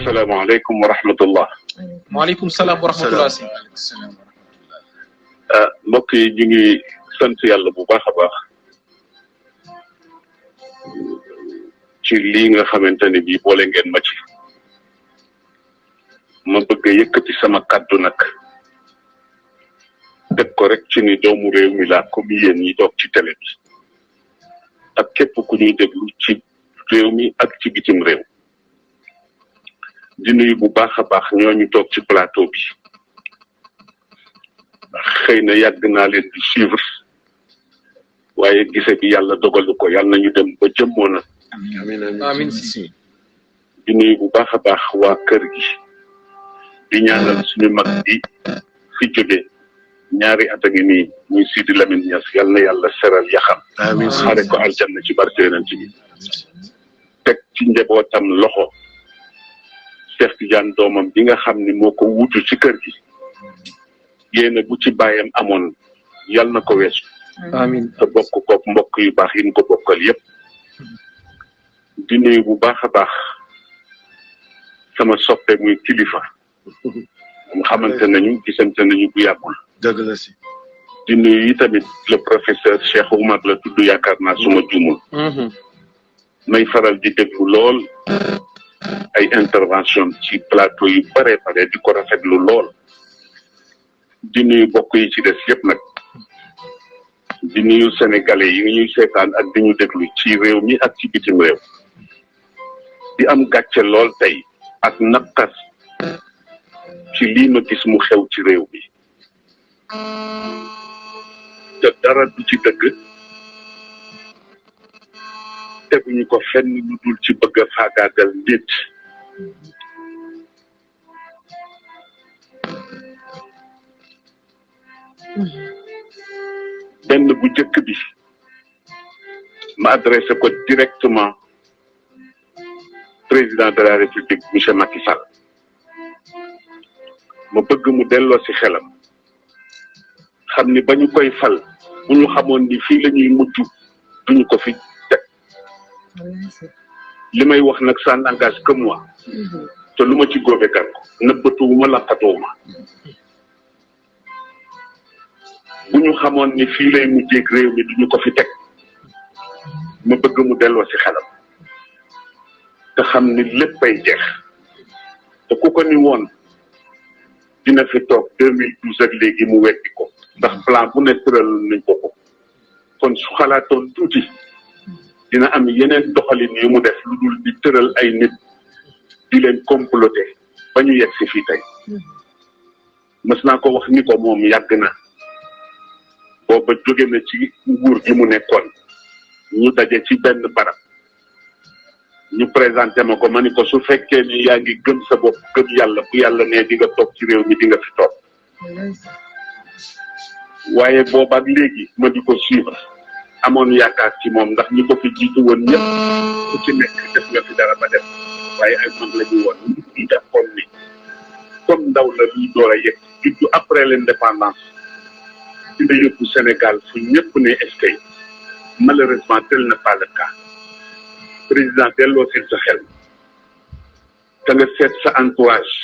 asalaamaaleykum wa rahmatullah. waaleykum salaam wa rahmatullah. mbokk yi ñu ngi sant yàlla bu baax a baax ci lii nga xamante ne bii boole ngeen ma ci ma bëgg a yëkkati sama kàddu nag teg ko rek ci ni doomu réew mi laa comme yéen ñi toog ci télé bi ak képp ku ñuy déglu ci réew mi ak ci bitim réew di nuyu bu baax a baax ñooñu toog ci plateau bi xëy na yàgg naa leen di suivre waaye gise bi yàlla dogalu ko yàlla nañu dem ba jëmmoona amiin si. di nuyu bu baax a baax waa kër gi di ñaanal suñu mag bi fi jóge ñaari at a ngi nii muy Sidi Lamine Niass yal na yàlla seral yaxam xaare ko aljanna ci barke yonent bi teg ci njabootam loxo Cheikh Tidiane doomam bi nga xam ni moo ko wuutu ci kër gi yéena bu ci bàyyam amoon yal na ko weesu amiin te bokk koog mbokk yu baax yi ñu ko bokkal yépp di nuyu bu baax a baax sama soppe muy kilifa mu xamante nañu gisante nañu bu yàggul dëgg la si. di nuyu yi tamit le professeur Cheikh Oumar la tudd yaakaar naa suma juumul may faral di déglu lool ay intervention ci plateau yu bare bare di ko rafetlu lool di nuyu bokk yi ci des yépp nag di nuyu sénégalais yi ñuy seetaan ak di ñu déglu ci réew mi ak ci bitim réew di am gàcce lool tey ak naqar ci lii ma gis mu xew ci réew mi te dara du ci dëgg teguñu ko fenn lu dul ci bëgg a faagaagal nit benn bu njëkk bi ma adressé ko directement président de la république monsieur Macky Sall ma bëgg mu delloo ci xelam xam ni ba ñu koy fal bu ñu xamoon ni fii la ñuy mujj duñu ko fi teg li may wax nag ça n'engage que moi te lu ma ci góobe gar ko nëbbatuwuma laqatuwuma bu ñu xamoon ni fii lay mujjeeg réew mi duñu ko fi teg ma bëgg mu delloo ci xelam te xam ni léppay jeex te ku ko ni woon dina fi toog 2012 ak léegi mu weddi ko ndax plan bu ne tëral nañ ko ko kon su xalaatoon tuuti dina am yeneen doxalin yu mu def lu dul di tëral ay nit di leen comploter ba ñu yegg si fii tey mës naa ko wax ni ko moom yàgg na booba jóge na ci nguur gi mu nekkoon ñu daje ci benn barab ñu présenté ma ko ma ni ko su fekkee ni yaa ngi gëm sa bopp gëm yàlla bu yàlla ne di nga toog ci réew mi di nga fi toog waaye boobaak léegi ma di ko suivre amoon yaakaar ci moom ndax ñi ko fi jiitu woon ñëpp ku ci nekk def nga fi dara ba def waaye ay mag la ñu woon ñu defoon ni comme ndaw la luy door a yegg juddu après l'indépendance dina yóbbu Sénégal fu ñëpp ne est-ce que malheureusement tel n'est pas le cas président delloo si sa xel te nga seet sa entourage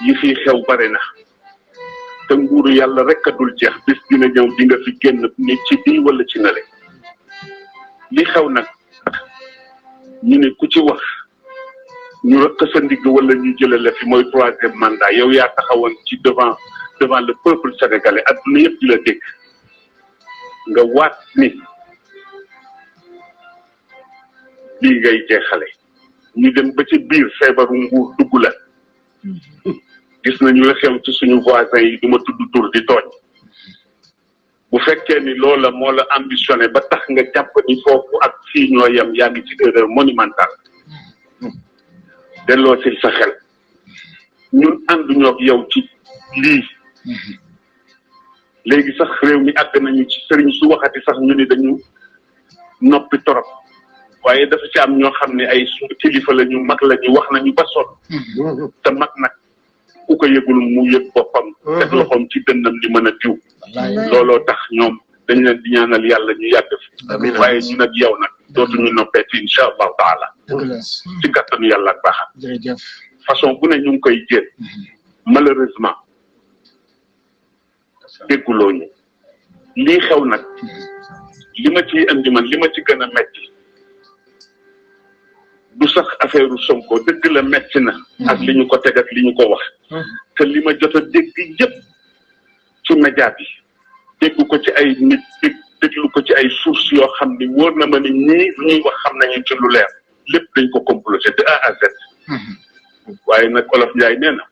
yi fi xew bare na te nguuru yàlla rek a dul jeex bis dina ñëw di nga fi génn ni ci bii wala ci nale li xew nag ñu ne ku ci wax ñu rëkk sa ndigg wala ñu jëlale fi mooy 3e mandat yow yaa taxawoon ci devant le peuple sénégalais adduna yëpp di la dégg nga waat ni lii ngay jeexale ñu dem ba ci biir feebaru nguur dugg la gis nañu la xew ci suñu voisins yi duma tudd tur di tooñ bu fekkee ni loola moo la ambitionné ba tax nga jàpp ni foofu ak fii ñoo yem yaa ngi ci erreur monumentale delloo si sa xel ñun ànduñoo ak yow ci lii léegi sax réew mi àgg nañu ci sëriñ su waxati sax ñu ni dañu noppi torop waaye dafa ci am ñoo xam ne ay suñu kilifa la ñu mag la ñu wax nañu ba sonn te mag nag ku ko yëgul mu yëg boppam teg loxoom ci dënnam li mën a diw looloo tax ñoom dañ leen di ñaanal yàlla ñu yàgg fi waaye ñu nag yow nag dootuñu noppeeti incha allahu taala dëgg la ci kattanu yàlla ak baaxam jërëjëf façon bu ne ñu ngi koy jéem malheureusement dégguloo ñu lii xew nag li ma ciy andi man li ma ci gën a metti du sax affaire Sonko dëgg la metti na ak li ñu ko teg ak li ñu ko wax te li ma jot a dégg yëpp ci média bi dégg ko ci ay nit déglu ko ci ay sources yoo xam ni wóor na ma ni ñii lu ñuy wax xam nañu ci lu leer lépp dañ ko comploté de A à Z waaye nag Olof Njaay nee na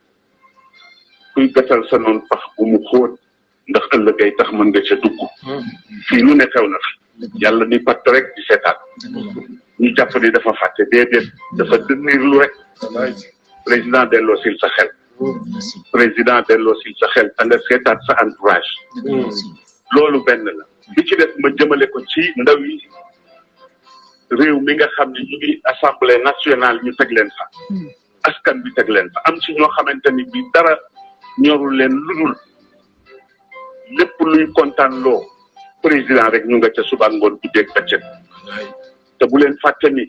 kuy gasal sa noonu pax bu mu xóot ndax ëllëg ay tax mën nga ca dugg fii lu ne xew na fi yàlla ni patt rek di seetaan ñu jàpp ni dafa fàtte déedéet dafa dënniir lu rek président delloo sil sa xel président delloo sil sa xel te nga seetaat sa entourage loolu benn la bi ci def ma jëmale ko ci ndaw yi réew mi nga xam ne ñu ngi assemblée nationale ñu teg leen fa askan bi teg leen fa am ci ñoo xamante ni bi dara ñorul leen ludul lépp luy kontaan loo président rek ñu nga ca suba ngoon guddeeg bëccëg te bu leen fàtte ni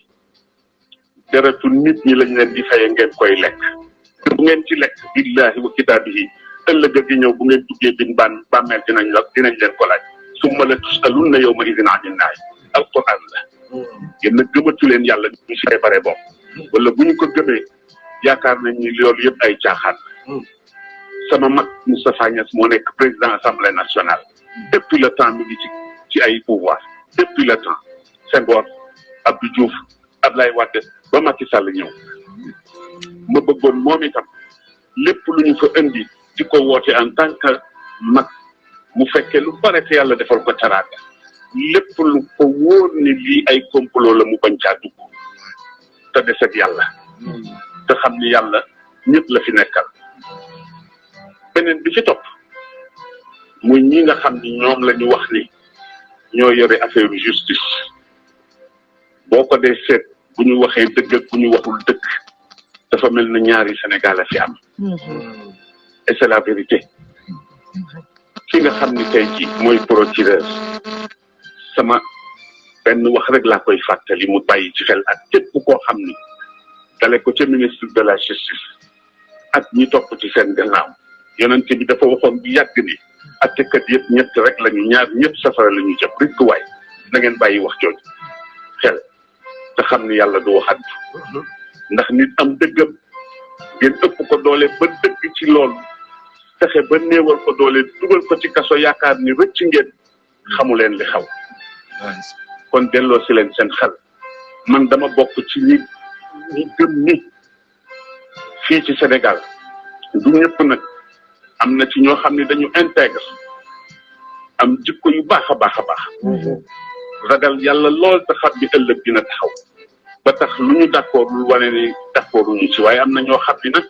deretu nit ñi lañ leen di faye ngeen koy lekk te bu ngeen ci lekk billahi wa kitaabihi ëllëg gi ñëw bu ngeen duggee bin bàmmeel dinañ leen ko laaj summa la tusalunna yawma idin anin naay alquran la yéen nag gëmatu leen yàlla ñu si bare bopp wala bu ñu ko gëmee yaakaar nañ ni loolu yëpp ay caaxaan sama mag Moustapha Niass moo nekk président assemblée nationale depuis le temps mi ngi ci ay pouvoir depuis le temps Senghor Abdou Diouf Abdoulaye Wade ba Macky Sall ñëw ma bëggoon moom itam lépp lu ñu fa indi di ko woote en tant que mag mu fekkee lu bare te yàlla defal ko teraanga lépp lu ko wóor ni lii ay complot la mu bañ caa dugg te des ak yàlla te xam ni yàlla ñëpp la fi nekkal beneen bi ci topp muy ñi nga xam ni ñoom la ñu wax ni ñoo yore affaire justice boo ko dee seet bu ñu waxee dëgg ak bu ñu waxul dëgg dafa mel na ñaari Sénégal a fi am et c'est la vérité ki nga xam ni tey ji mooy procureur sama benn wax rek laa koy fàttali mu bàyyi ci xel ak képp koo xam ni dale ko ca ministre de la justice ak ñi topp ci seen gannaaw yonente bi dafa waxoon bu yàgg ni attekat yëpp ñett rek lañu ñaar ñëpp safara la ñu jëm rek waay na ngeen bàyyi wax jooju xel te xam ni yàlla du waxat ndax nit am dëggam ngeen ëpp ko doole ba dëgg ci loolu fexe ba néewal ko doole dugal ko ci kaso yaakaar ni rëcc ngeen xamu leen li xaw kon delloo si leen seen xel man dama bokk ci ñi gëm ni fii ci Sénégal du ñëpp nag am na ci ñoo xam ne dañu intègre am jikko yu baax a baax a baax ragal yàlla lool te xam ni ëllëg dina taxaw ba tax lu ñu d'accord lu wane ni d'accord ñu ci waaye am na ñoo xam ni nag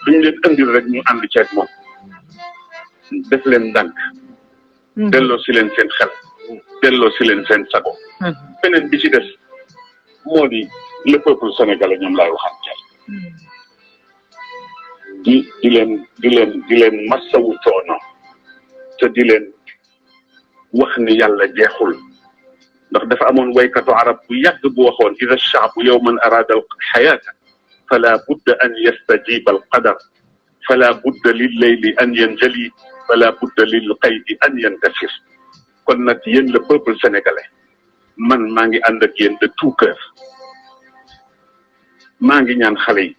lu ñu leen indil rek ñu ànd ceeg moom def leen ndànk delloo si leen seen xel delloo si leen seen sago beneen bi ci des moo di le peuple sénégalais ñoom laay waxal tey di leen massawu coono te di leen wax ni yàlla jeexul ndax dafa amoon waykatu arab bu yàgg bu waxoon ida shaabu yowman arada alxayaata fala budda an yastajiba alqadar fala budda lilleyli an yanjali fala budda lilqaydi an yantasir kon nag yéen le peuple sénégalais man maa ngi ànd ak yéen de tout cœur maa ngi ñaan xale yi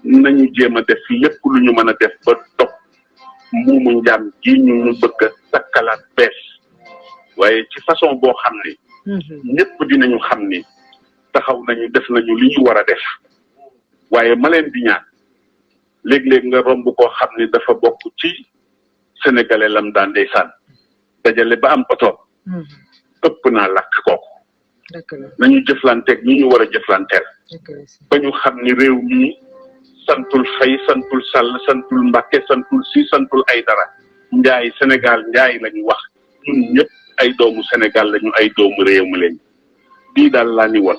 nañu jéem a def lépp lu ñu mën a def ba topp muumu njaam gi ñu bëgg a takkalaat bees waaye ci façon boo xam ni ñëpp dinañu xam ni taxaw nañu def nañu li ñu war a def waaye ma leen di ñaan léeg-léeg nga romb koo xam ni dafa bokk ci sénégalais lam daan ndeysaan dajale ba am oto ëpp naa lakk kooku nañu jëflanteeg ñi ñu war a jëflanteel ba ñu xam ni réew mi santul Fay santul Sall santul Mbàkke santul Si santul ay dara njaay Sénégal njaay lañu wax ñun ñëpp ay doomu Sénégal lañu ay doomu réew mi leen bii daal laa ni woon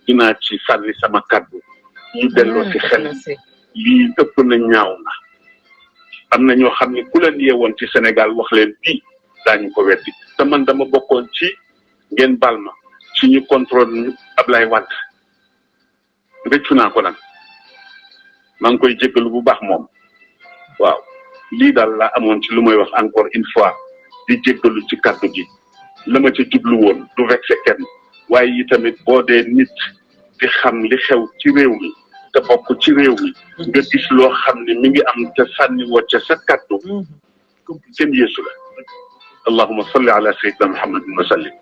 dinaa ci sànni sama kàddu ñu delloo ci xel lii ëpp na ñaaw na am na ñoo xam ne ku leen yeewoon ci Sénégal wax leen bii daañu ko weddi te man dama bokkoon ci ngeen baal ma ci ñu contrôle Ablaye Wade rëccu naa ko nag maa ngi koy jéggalu bu baax moom waaw lii daal laa amoon ci lu may wax encore une fois di jéggalu ci kàddu gi la ma ca jublu woon du vexé kenn waaye yi tamit boo dee nit di xam li xew ci réew mi te bokk ci réew mi nga gis loo xam ne mi ngi am te sànni woo ca sa kàddu kenn yeesu la allahumma salli ala sayyidina muhammadin wa sallim